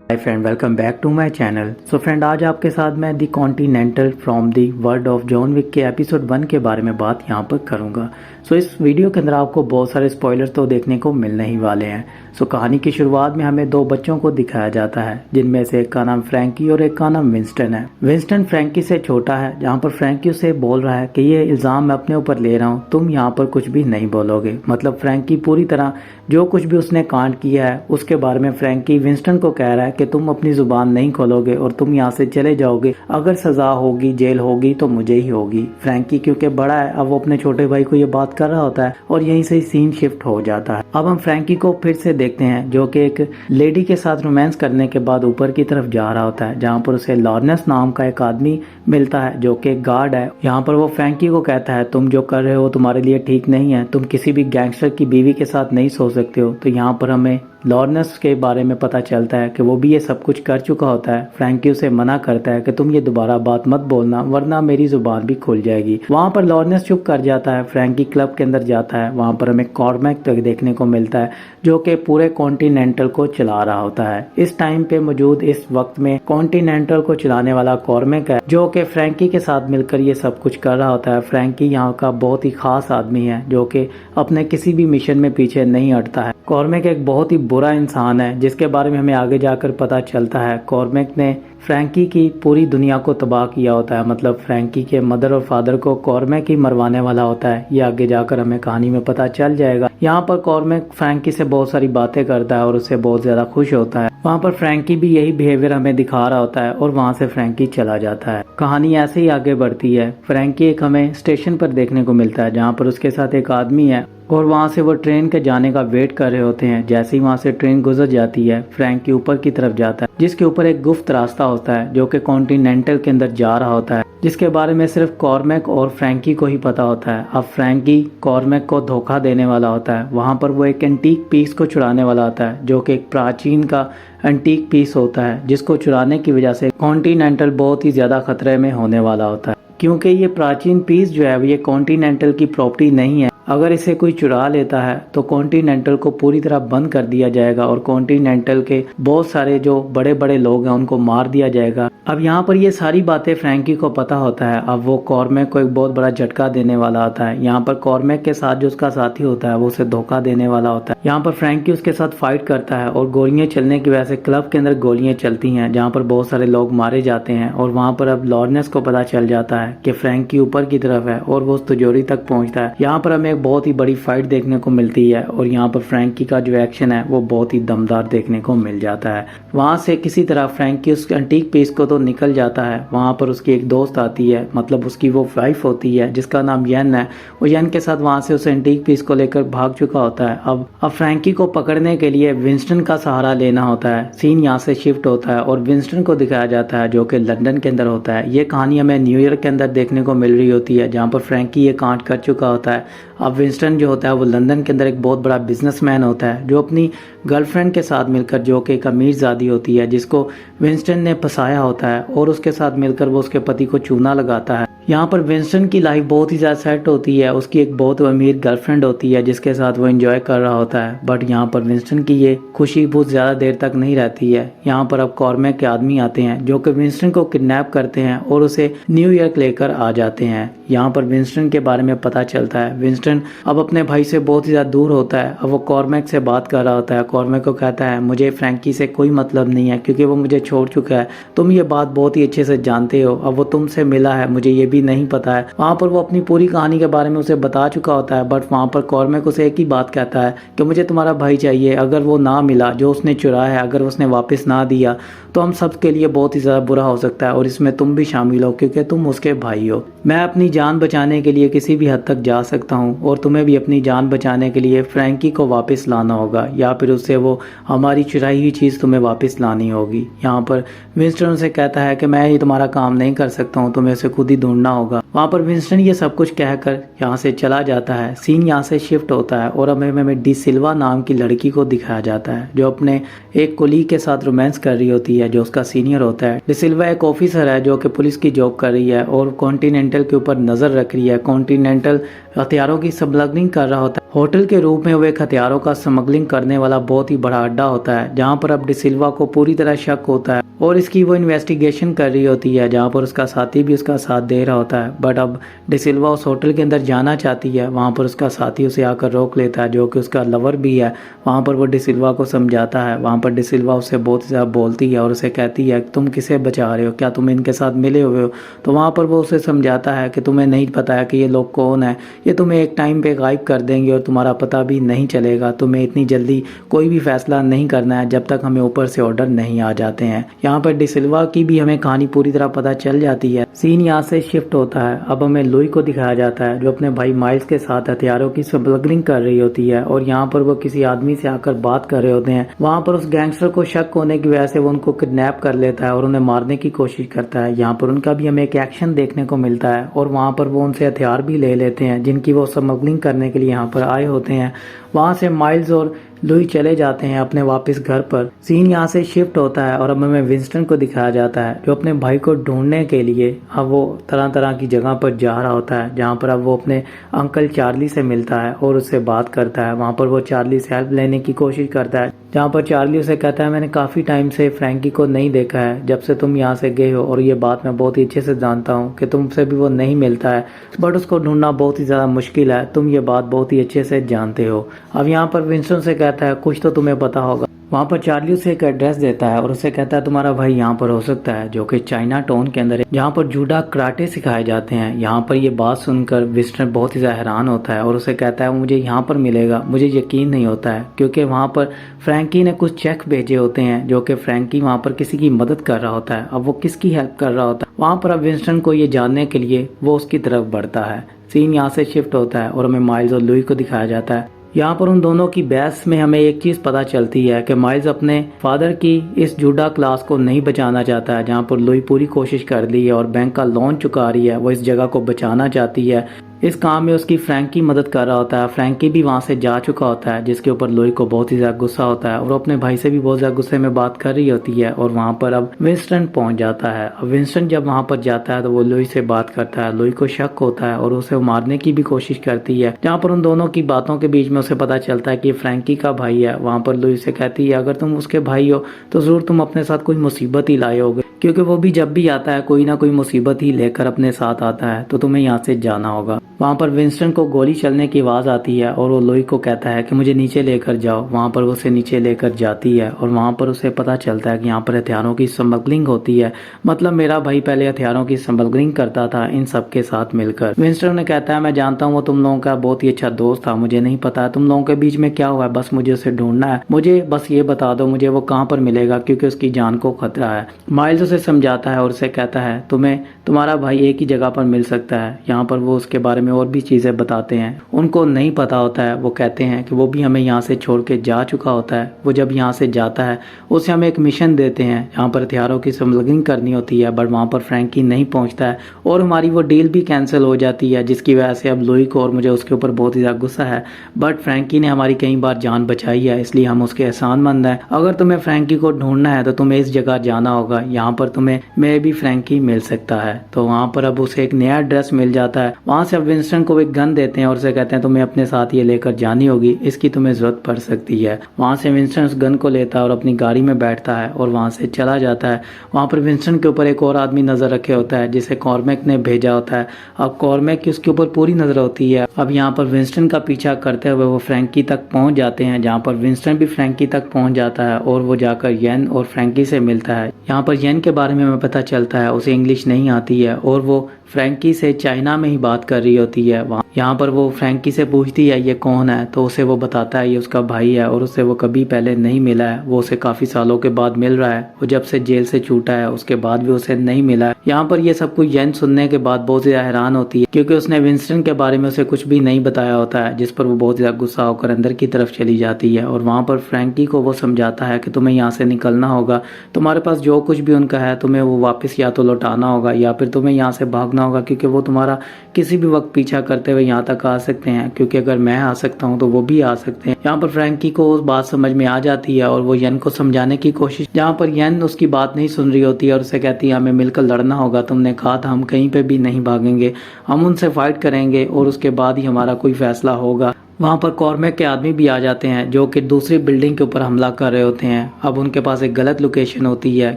Hi friend, welcome back to my channel. So friend, आज आपके साथ मैं the Continental from the World of John Wick के episode 1 के बारे में बात यहाँ पर करूँगा। सो इस वीडियो के अंदर आपको बहुत सारे स्पॉयलर्स तो देखने को मिलने ही वाले हैं। सो कहानी की शुरुआत में हमें दो बच्चों को दिखाया जाता है, जिनमें से एक का नाम फ्रैंकी और एक का नाम विंस्टन है। विंस्टन फ्रैंकी से छोटा है, जहाँ पर फ्रैंकी उसे बोल रहा है कि ये इल्ज़ाम मैं अपने ऊपर ले रहा हूँ, तुम यहाँ पर कुछ भी नहीं बोलोगे। मतलब फ्रैंकी पूरी तरह जो कुछ भी उसने कांड किया है उसके बारे में फ्रैंकी विंस्टन को कह रहा है कि तुम अपनी जुबान नहीं खोलोगे और तुम यहाँ से चले जाओगे, अगर सजा होगी, जेल होगी तो मुझे ही होगी। फ्रैंकी क्योंकि बड़ा है, अब वो अपने छोटे भाई को ये बात कर रहा होता है और यहीं से सीन शिफ्ट हो जाता है। अब हम फ्रैंकी को फिर से देखते हैं, जो कि एक लेडी के साथ रोमांस करने के बाद ऊपर की तरफ जा रहा होता है, जहाँ पर उसे लॉरेंस नाम का एक आदमी मिलता है जो कि एक गार्ड है। यहाँ पर वो फ्रैंकी को कहता है तुम जो कर रहे हो तुम्हारे लिए ठीक नहीं है, तुम किसी भी गैंगस्टर की बीवी के साथ नहीं सो सकते हो। तो यहाँ पर हमें लॉरेंस के बारे में पता चलता है कि वो भी ये सब कुछ कर चुका होता है। फ्रैंकी उसे मना करता है कि तुम ये दोबारा बात मत बोलना, वरना मेरी जुबान भी खुल जाएगी। वहाँ पर लॉरेंस चुप कर जाता है। फ्रैंकी क्लब के अंदर जाता है, वहाँ पर हमें कॉर्मैक तक देखने को मिलता है जो कि पूरे कॉन्टिनेंटल को चला रहा होता है। इस टाइम पे मौजूद इस वक्त में कॉन्टिनेंटल को चलाने वाला कॉर्मैक है, जो कि फ्रैंकी के साथ मिलकर ये सब कुछ कर रहा होता है। फ्रैंकी यहाँ का बहुत ही खास आदमी है जो कि अपने किसी भी मिशन में पीछे नहीं हटता है। कॉर्मैक एक बहुत ही बुरा इंसान है, जिसके बारे में हमें आगे जाकर पता चलता है। कॉर्मैक ने फ्रैंकी की पूरी दुनिया को तबाह किया होता है, मतलब फ्रैंकी के मदर और फादर को कॉर्मैक ही मरवाने वाला होता है। ये आगे जाकर हमें कहानी में पता चल जाएगा। यहाँ पर कॉर्मैक फ्रैंकी से बहुत सारी बातें करता है और उससे बहुत ज्यादा खुश होता है। वहाँ पर फ्रैंकी भी यही बिहेवियर हमें दिखा रहा होता है और वहाँ से फ्रैंकी चला जाता है। कहानी ऐसे ही आगे बढ़ती है। फ्रैंकी एक हमें स्टेशन पर देखने को मिलता है, जहाँ पर उसके साथ एक आदमी है और वहाँ से वो ट्रेन के जाने का वेट कर रहे होते हैं। जैसे ही वहाँ से ट्रेन गुजर जाती है, फ्रैंकी ऊपर की तरफ जाता है, जिसके ऊपर एक गुप्त रास्ता होता है जो कि कॉन्टिनेंटल के अंदर जा रहा होता है, जिसके बारे में सिर्फ कॉर्मैक और फ्रैंकी को ही पता होता है। अब फ्रैंकी कॉर्मैक को धोखा देने वाला होता है। वहाँ पर वो एक एंटीक पीस को चुराने वाला होता है, जो कि एक प्राचीन का एंटीक पीस होता है, जिसको चुराने की वजह से कॉन्टिनेंटल बहुत ही ज्यादा खतरे में होने वाला होता है, क्योंकि ये प्राचीन पीस जो है ये कॉन्टिनेंटल की प्रॉपर्टी नहीं है। अगर इसे कोई चुरा लेता है तो कॉन्टिनेंटल को पूरी तरह बंद कर दिया जाएगा और कॉन्टिनेंटल के बहुत सारे जो बड़े बड़े लोग हैं उनको मार दिया जाएगा। अब यहाँ पर ये सारी बातें फ्रैंकी को पता होता है। अब वो कॉर्मैक को एक बहुत बड़ा झटका देने वाला होता है। यहाँ पर कॉर्मैक के साथ जो उसका साथी होता है वो उसे धोखा देने वाला होता है। यहाँ पर फ्रैंकी उसके साथ फाइट करता है और गोलियां चलने की वजह से क्लब के अंदर गोलियां चलती हैं, जहाँ पर बहुत सारे लोग मारे जाते हैं। और वहाँ पर अब लॉरेंस को पता चल जाता है कि फ्रैंकी ऊपर की तरफ है और वो उस तिजोरी तक पहुँचता है। यहाँ पर हमें बहुत ही बड़ी फाइट देखने को मिलती है और यहाँ पर फ्रैंकी का जो एक्शन है वो बहुत ही दमदार देखने को मिल जाता है। वहाँ से किसी तरह फ्रैंकी उस एंटीक पीस को तो निकल जाता है। वहाँ पर उसकी एक दोस्त आती है, मतलब उसकी वो वाइफ होती है जिसका नाम यन है। वो यन के साथ वहाँ से उस एंटीक पीस को लेकर भाग चुका होता है। अब फ्रैंकी को पकड़ने के लिए विंस्टन का सहारा लेना होता है। सीन यहाँ से शिफ्ट होता है और विंस्टन को दिखाया जाता है जो कि लंदन के अंदर होता है। ये कहानी हमें न्यूयॉर्क के अंदर देखने को मिल रही होती है, जहाँ पर फ्रैंकी ये कांड कर चुका होता है। अब विंस्टन जो होता है वो लंदन के अंदर एक बहुत बड़ा बिजनेसमैन होता है, जो अपनी गर्लफ्रेंड के साथ मिलकर, जो कि एक अमीरजादी होती है जिसको विंस्टन ने फंसाया होता है, और उसके साथ मिलकर वो उसके पति को चूना लगाता है। यहाँ पर विंस्टन की लाइफ बहुत ही ज़्यादा सेट होती है। उसकी एक बहुत अमीर गर्लफ्रेंड होती है जिसके साथ वो एंजॉय कर रहा होता है। बट यहाँ पर विंस्टन की ये खुशी बहुत ज़्यादा देर तक नहीं रहती है। यहाँ पर अब कॉर्मैक के आदमी आते हैं जो कि विंस्टन को किडनैप करते हैं और उसे न्यूयॉर्क लेकर आ जाते हैं। यहाँ पर विंस्टन के बारे में पता चलता है। विंस्टन अब अपने भाई से बहुत ही ज़्यादा दूर होता है। अब वो कॉर्मैक से बात कर रहा होता है। कॉर्मैक को कहता है मुझे फ्रैंकी से कोई मतलब नहीं है, क्योंकि वो मुझे छोड़ चुका है। तुम ये बात बहुत ही अच्छे से जानते हो। अब वो तुमसे मिला है, मुझे ये भी नहीं पता है। वहाँ पर वो अपनी पूरी कहानी के बारे में उसे बता चुका होता है। बट वहाँ पर कॉर्मैक उसे एक ही बात कहता है कि मुझे तुम्हारा भाई चाहिए। अगर वो ना मिला, जो उसने चुराया है, अगर उसने वापस ना दिया तो हम सब के लिए बहुत ही ज़्यादा बुरा हो सकता है, और इसमें तुम भी शामिल हो क्योंकि तुम उसके भाई हो। मैं अपनी जान बचाने के लिए किसी भी हद तक जा सकता हूँ, और तुम्हें भी अपनी जान बचाने के लिए फ्रैंकी को वापस लाना होगा, या फिर उससे वो हमारी चुराई हुई चीज़ तुम्हें वापस लानी होगी। यहाँ पर विंस्टन उसे कहता है कि मैं ये तुम्हारा काम नहीं कर सकता हूँ, तुम्हें उसे खुद ही ढूंढना ढूंढना होगा। वहाँ पर विंस्टन ये सब कुछ कहकर यहाँ से चला जाता है। सीन यहाँ से शिफ्ट होता है और हमें डी सिल्वा नाम की लड़की को दिखाया जाता है जो अपने एक कोलीग के साथ रोमांस कर रही होती है जो उसका सीनियर होता है। डी सिल्वा एक ऑफिसर है जो कि पुलिस की जॉब कर रही है और कॉन्टिनेंटल के ऊपर नजर रख रही है। कॉन्टिनेंटल हथियारों की स्मगलिंग कर रहा होता है। होटल के रूप में वो एक हथियारों का स्मगलिंग करने वाला बहुत ही बड़ा अड्डा होता है जहाँ पर अब डी सिल्वा को पूरी तरह शक होता है और इसकी वो इन्वेस्टिगेशन कर रही होती है जहाँ पर उसका साथी भी उसका साथ दे रहा होता है। बट अब डी सिल्वा उस होटल के अंदर जाना चाहती है। वहाँ पर उसका साथी उसे आकर रोक लेता है जो कि उसका लवर भी है। वहाँ पर वो डी सिल्वा को समझाता है। वहाँ पर डी सिल्वा उससे बहुत ज़्यादा बोलती है और उसे कहती है तुम किसे बचा रहे हो, क्या तुम इनके साथ मिले हुए हो। तो वहाँ पर वो उसे समझाता है कि तुम्हें नहीं पता है कि ये लोग कौन है, ये तुम्हें एक टाइम पे गायब कर देंगे और तुम्हारा पता भी नहीं चलेगा। तुम्हें इतनी जल्दी कोई भी फैसला नहीं करना है जब तक हमें ऊपर से ऑर्डर नहीं आ जाते हैं। यहाँ पर डी सिल्वा की भी हमें कहानी पूरी तरह पता चल जाती है। सीन यहाँ से शिफ्ट होता है। अब हमें लुई को दिखाया जाता है जो अपने भाई माइल्स के साथ हथियारों की स्मगलिंग कर रही होती है और यहाँ पर वो किसी आदमी से आकर बात कर रहे होते हैं। वहाँ पर उस गैंगस्टर को शक होने की वजह से वो उनको किडनैप कर लेता है और उन्हें मारने की कोशिश करता है। यहाँ पर उनका भी हमें एक एक्शन देखने को मिलता है और वहाँ पर वो उनसे हथियार भी ले लेते हैं जिनकी वो स्मगलिंग करने के लिए यहाँ पर आए होते हैं। वहाँ से माइल्स और लुई चले जाते हैं अपने वापस घर पर। सीन यहाँ से शिफ्ट होता है और अब हमें विंस्टन को दिखाया जाता है जो अपने भाई को ढूंढने के लिए अब वो तरह तरह की जगह पर जा रहा होता है जहाँ पर अब वो अपने अंकल चार्ली से मिलता है और उससे बात करता है। वहाँ पर वो चार्ली से हेल्प लेने की कोशिश करता है जहाँ पर चार्ली उसे कहता है मैंने काफ़ी टाइम से फ्रैंकी को नहीं देखा है जब से तुम यहाँ से गए हो और ये बात मैं बहुत ही अच्छे से जानता हूँ कि तुमसे भी वो नहीं मिलता है, बट उसको ढूंढना बहुत ही ज़्यादा मुश्किल है। तुम ये बात बहुत ही अच्छे से जानते हो। अब यहाँ पर विंस्टन से कहता है कुछ तो तुम्हें पता होगा। वहाँ पर चार्ली उसे एक एड्रेस देता है और उसे कहता है तुम्हारा भाई यहाँ पर हो सकता है जो कि चाइना टाउन के अंदर है जहाँ पर जूडा कराटे सिखाए जाते हैं। यहाँ पर ये बात सुनकर विंस्टन बहुत ही ज़्यादा हैरान होता है और उसे कहता है मुझे यहाँ पर मिलेगा। मुझे यकीन नहीं होता है क्योंकि वहाँ पर फ्रैंकी ने कुछ चेक भेजे होते हैं जो कि फ्रैंकी वहाँ पर किसी की मदद कर रहा होता है। अब वो किसकी हेल्प कर रहा होता है वहाँ पर अब विंस्टन को ये जानने के लिए वो उसकी तरफ बढ़ता है। सीन यहाँ से शिफ्ट होता है और हमें माइल्स और लुई को दिखाया जाता है। यहाँ पर उन दोनों की बहस में हमें एक चीज़ पता चलती है कि माइल्स अपने फादर की इस जूडा क्लास को नहीं बचाना चाहता है जहाँ पर लुई पूरी कोशिश कर ली है और बैंक का लोन चुका रही है। वो इस जगह को बचाना चाहती है। इस काम में उसकी फ्रैंकी मदद कर रहा होता है। फ्रैंकी भी वहाँ से जा चुका होता है जिसके ऊपर लुई को बहुत ही ज़्यादा गुस्सा होता है और अपने भाई से भी बहुत ज़्यादा गुस्से में बात कर रही होती है और वहाँ पर अब विंस्टन पहुँच जाता है। अब विंस्टन जब वहाँ पर जाता है तो वो लुई से बात करता है। लुई को शक होता है और उसे मारने की भी कोशिश करती है जहाँ पर उन दोनों की बातों के बीच में उसे पता चलता है कि फ्रैंकी का भाई है। वहाँ पर लुई से कहती है अगर तुम उसके भाई हो तो ज़रूर तुम अपने साथ कोई मुसीबत ही लाए होगे क्योंकि वो भी जब भी आता है कोई ना कोई मुसीबत ही लेकर अपने साथ आता है, तो तुम्हें यहाँ से जाना होगा। वहाँ पर विंस्टन को गोली चलने की आवाज़ आती है और वो लुई को कहता है कि मुझे नीचे लेकर जाओ। वहाँ पर वो उसे नीचे लेकर जाती है और वहाँ पर उसे पता चलता है कि यहाँ पर हथियारों की स्मगलिंग होती है। मतलब मेरा भाई पहले हथियारों की स्मगलिंग करता था इन सब के साथ मिलकर। विंस्टन ने कहता है मैं जानता हूँ वो तुम लोगों का बहुत ही अच्छा दोस्त था, मुझे नहीं पता तुम लोगों के बीच में क्या हुआ है, बस मुझे उसे ढूंढना है, मुझे बस ये बता दो मुझे वो कहाँ पर मिलेगा क्योंकि उसकी जान को खतरा है। माइल्स उसे समझाता है और उसे कहता है तुम्हें तुम्हारा भाई एक ही जगह पर मिल सकता है। यहाँ पर वो उसके बारे में और भी चीज़ें बताते हैं। उनको नहीं पता होता है, वो कहते हैं कि वो भी हमें यहाँ से छोड़ के जा चुका होता है। वो जब यहाँ से जाता है उसे हमें एक मिशन देते हैं यहाँ पर हथियारों की स्मगलिंग करनी होती है, बट वहाँ पर फ्रैंकी नहीं पहुँचता है और हमारी वो डील भी कैंसिल हो जाती है, जिसकी वजह से अब लुई को और मुझे उसके ऊपर बहुत ही ज़्यादा गुस्सा है। बट फ्रैंकी ने हमारी कई बार जान बचाई है, इसलिए हम उसके एहसानमंद हैं। अगर तुम्हें फ्रैंकी को ढूंढना है तो तुम्हें इस जगह जाना होगा, यहाँ पर तुम्हें मे भी फ्रैंकी मिल सकता है। तो वहाँ पर अब उसे एक नया एड्रेस मिल जाता है। वहाँ से अब विंस्टन को एक गन देते हैं और उसे कहते हैं तुम्हें अपने साथ ये लेकर जानी होगी, इसकी तुम्हें जरूरत पड़ सकती है। वहाँ से विंस्टन उस गन को लेता है और अपनी गाड़ी में बैठता है और वहाँ से चला जाता है। वहाँ पर विंस्टन के ऊपर एक और आदमी नजर रखे होता है जिसे कॉर्मेक ने भेजा होता है। अब कॉर्मेक की उसके ऊपर पूरी नजर होती है। अब यहाँ पर विंस्टन का पीछा करते हुए वो फ्रैंकी तक पहुँच जाते हैं, जहाँ पर विंस्टन भी फ्रैंकी तक पहुँच जाता है और वो जाकर येन और फ्रैंकी से मिलता है। यहाँ पर येन के बारे में हमें पता चलता है उसे इंग्लिश नहीं आती है और वो फ्रैंकी से चाइना में ही बात कर रही होती है। वहाँ यहाँ पर वो फ्रैंकी से पूछती है ये कौन है, तो उसे वो बताता है ये उसका भाई है और उससे वो कभी पहले नहीं मिला है। वो उसे काफ़ी सालों के बाद मिल रहा है। वो जब से जेल से छूटा है उसके बाद भी उसे नहीं मिला है। यहाँ पर ये सब कुछ येन सुनने के बाद बहुत ज़्यादा हैरान होती है क्योंकि उसने विंस्टन के बारे में उसे कुछ भी नहीं बताया होता है, जिस पर वो बहुत ज़्यादा गुस्सा होकर अंदर की तरफ चली जाती है। और वहाँ पर फ्रैंकी को वो समझाता है कि तुम्हें यहाँ से निकलना होगा, तुम्हारे पास जो कुछ भी उनका है तुम्हें वो वापस या तो लौटाना होगा या फिर तुम्हें यहाँ से भागना भागना होगा, क्योंकि वो तुम्हारा किसी भी वक्त पीछा करते हुए यहाँ तक आ सकते हैं, क्योंकि अगर मैं आ सकता हूँ तो वो भी आ सकते हैं। यहाँ पर फ्रैंकी को उस बात समझ में आ जाती है और वो यन को समझाने की कोशिश, जहाँ पर यन उसकी बात नहीं सुन रही होती है और उसे कहती है हमें मिलकर लड़ना होगा, तुमने कहा था हम कहीं पे भी नहीं भागेंगे, हम उनसे फाइट करेंगे और उसके बाद ही हमारा कोई फैसला होगा। वहाँ पर कॉर्मेक के आदमी भी आ जाते हैं जो कि दूसरी बिल्डिंग के ऊपर हमला कर रहे होते हैं। अब उनके पास एक गलत लोकेशन होती है,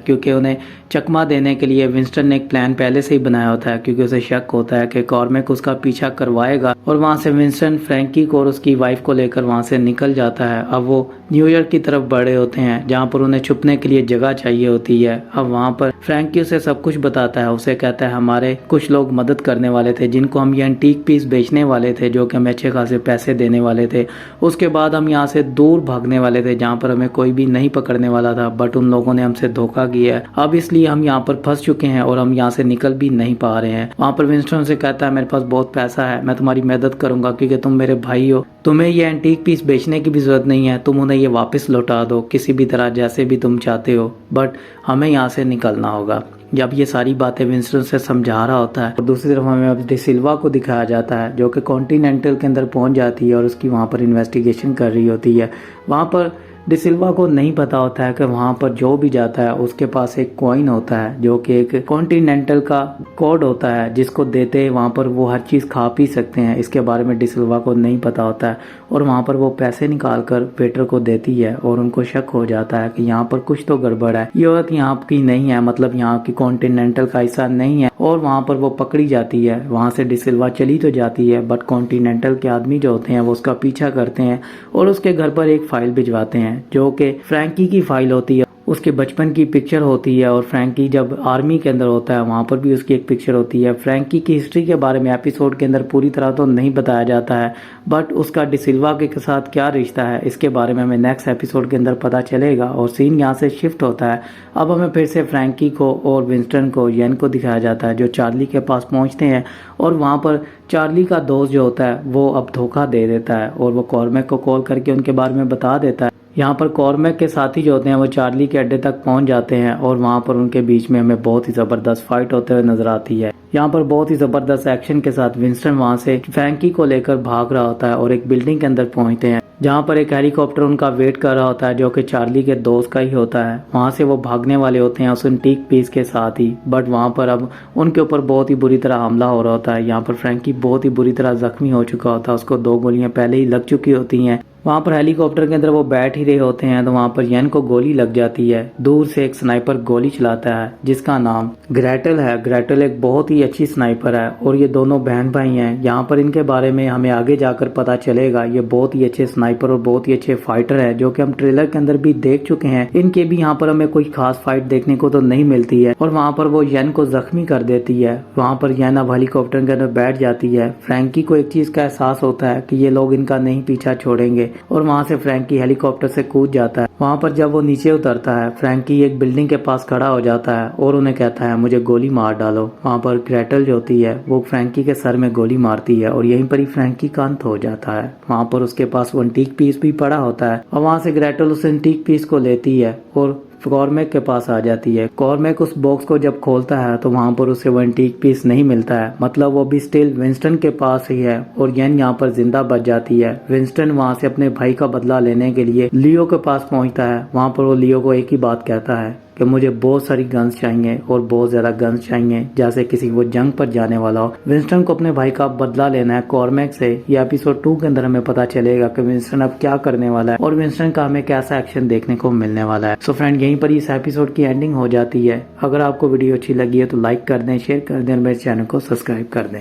क्योंकि उन्हें चकमा देने के लिए विंस्टन ने एक प्लान पहले से ही बनाया होता है, क्योंकि उसे शक होता है कि कॉर्मेक उसका पीछा करवाएगा। और वहाँ से विंस्टन फ्रैंकी को और उसकी वाइफ को लेकर वहाँ से निकल जाता है। अब वो न्यूयॉर्क की तरफ बढ़े होते हैं, जहाँ पर उन्हें छुपने के लिए जगह चाहिए होती है। अब वहाँ पर फ्रैंकी उसे सब कुछ बताता है, उसे कहता है हमारे कुछ लोग मदद करने वाले थे जिनको हम ये एंटीक पीस बेचने वाले थे, जो कि हमें अच्छे खासे पैसे देने वाले थे। उसके बाद हम यहाँ से दूर भागने वाले थे जहाँ पर हमें कोई भी नहीं पकड़ने वाला था, बट उन लोगों ने हमसे धोखा किया है। अब इसलिए हम यहाँ पर फंस चुके हैं और हम यहाँ से निकल भी नहीं पा रहे हैं। वहाँ पर विंस्टन से कहता है मेरे पास बहुत पैसा है, मैं तुम्हारी मदद करूंगा क्योंकि तुम मेरे भाई हो, तुम्हें ये एंटीक पीस बेचने की भी जरूरत नहीं है, तुम उन्हें ये वापस लौटा दो किसी भी तरह जैसे भी तुम चाहते हो, बट हमें यहाँ से निकलना होगा। जब ये सारी बातें विंस्टन से समझा रहा होता है और दूसरी तरफ हमें अब डिसिल्वा को दिखाया जाता है जो कि कॉन्टिनेंटल के अंदर पहुंच जाती है और उसकी वहाँ पर इन्वेस्टिगेशन कर रही होती है। वहाँ पर डिसिल्वा को नहीं पता होता है कि वहाँ पर जो भी जाता है उसके पास एक कॉइन होता है जो कि एक कॉन्टिनेंटल का कोड होता है, जिसको देते वहाँ पर वो हर चीज़ खा पी सकते हैं। इसके बारे में डिसिल्वा को नहीं पता होता है और वहाँ पर वो पैसे निकाल कर वेटर को देती है और उनको शक हो जाता है कि यहाँ पर कुछ तो गड़बड़ है, ये औरत यहाँ की नहीं है, मतलब यहाँ की कॉन्टिनेंटल का हिस्सा नहीं है। और वहाँ पर वो पकड़ी जाती है। वहाँ से डिसिल्वा चली तो जाती है, बट कॉन्टिनेंटल के आदमी जो होते हैं वो उसका पीछा करते हैं और उसके घर पर एक फाइल भिजवाते हैं जो कि फ्रैंकी की फाइल होती है। उसके बचपन की पिक्चर होती है और फ्रैंकी जब आर्मी के अंदर होता है वहाँ पर भी उसकी एक पिक्चर होती है। फ्रैंकी की हिस्ट्री के बारे में एपिसोड के अंदर पूरी तरह तो नहीं बताया जाता है, बट उसका डिसिल्वा के साथ क्या रिश्ता है इसके बारे में हमें नेक्स्ट एपिसोड के अंदर पता चलेगा। और सीन यहाँ से शिफ्ट होता है। अब हमें फिर से फ्रैंकी को और विंस्टन को यन को दिखाया जाता है जो चार्ली के पास पहुँचते हैं और वहाँ पर चार्ली का दोस्त जो होता है वो अब धोखा दे देता है और वो कॉर्मेक को कॉल करके उनके बारे में बता देता है। यहाँ पर कॉर्मेक के साथी जो होते हैं वो चार्ली के अड्डे तक पहुँच जाते हैं और वहाँ पर उनके बीच में हमें बहुत ही ज़बरदस्त फाइट होते हुए नजर आती है। यहाँ पर बहुत ही ज़बरदस्त एक्शन के साथ विंस्टन वहाँ से फ्रैंकी को लेकर भाग रहा होता है और एक बिल्डिंग के अंदर पहुँचते हैं जहाँ पर एक हेलीकॉप्टर उनका वेट कर रहा होता है जो कि चार्ली के दोस्त का ही होता है। वहाँ से वो भागने वाले होते हैं उस एंटीक पीस के साथ ही, बट वहाँ पर अब उनके ऊपर बहुत ही बुरी तरह हमला हो रहा होता है। यहाँ पर फ्रैंकी बहुत ही बुरी तरह जख्मी हो चुका होता है, उसको 2 गोलियां पहले ही लग चुकी होती हैं। वहाँ पर हेलीकॉप्टर के अंदर वो बैठ ही रहे होते हैं तो वहाँ पर यन को गोली लग जाती है। दूर से एक स्नाइपर गोली चलाता है जिसका नाम ग्रेटल है। ग्रेटल एक बहुत ही अच्छी स्नाइपर है और ये दोनों बहन भाई हैं। यहाँ पर इनके बारे में हमें आगे जाकर पता चलेगा। ये बहुत ही अच्छे स्नाइपर और बहुत ही अच्छे फाइटर है जो कि हम ट्रेलर के अंदर भी देख चुके हैं। इनके भी यहाँ पर हमें कोई खास फाइट देखने को तो नहीं मिलती है और वहाँ पर वो यन को जख्मी कर देती है। वहाँ पर यन अब हेलीकॉप्टर के अंदर बैठ जाती है। फ्रैंकी को एक चीज का एहसास होता है कि ये लोग इनका नहीं पीछा छोड़ेंगे और वहाँ से फ्रैंकी हेलीकॉप्टर से कूद जाता है। वहाँ पर जब वो नीचे उतरता है फ्रैंकी एक बिल्डिंग के पास खड़ा हो जाता है और उन्हें कहता है मुझे गोली मार डालो। वहाँ पर ग्रेटल जो होती है वो फ्रैंकी के सर में गोली मारती है और यहीं पर ही फ्रैंकी का अंत हो जाता है। वहाँ पर उसके पास वो एंटीक पीस भी पड़ा होता है और वहाँ से ग्रेटल उस एंटीक पीस को लेती है और कॉर्मेक के पास आ जाती है। कॉर्मेक उस बॉक्स को जब खोलता है तो वहाँ पर उसे वो एंटीक पीस नहीं मिलता है, मतलब वो भी स्टिल विंस्टन के पास ही है और यन यहाँ पर जिंदा बच जाती है। विंस्टन वहाँ से अपने भाई का बदला लेने के लिए लियो के पास पहुँचता है। वहाँ पर वो लियो को एक ही बात कहता है कि मुझे बहुत सारी गन्स चाहिए और बहुत ज्यादा गन्स चाहिए, जैसे किसी वो जंग पर जाने वाला हो। विंस्टन को अपने भाई का बदला लेना है कॉर्मेक से। ये एपिसोड 2 के अंदर हमें पता चलेगा कि विंस्टन अब क्या करने वाला है और विंस्टन का हमें कैसा एक्शन देखने को मिलने वाला है। सो फ्रेंड, यहीं पर इस एपिसोड की एंडिंग हो जाती है। अगर आपको वीडियो अच्छी लगी है तो लाइक कर दें, शेयर कर दें और मेरे चैनल को सब्सक्राइब कर दें।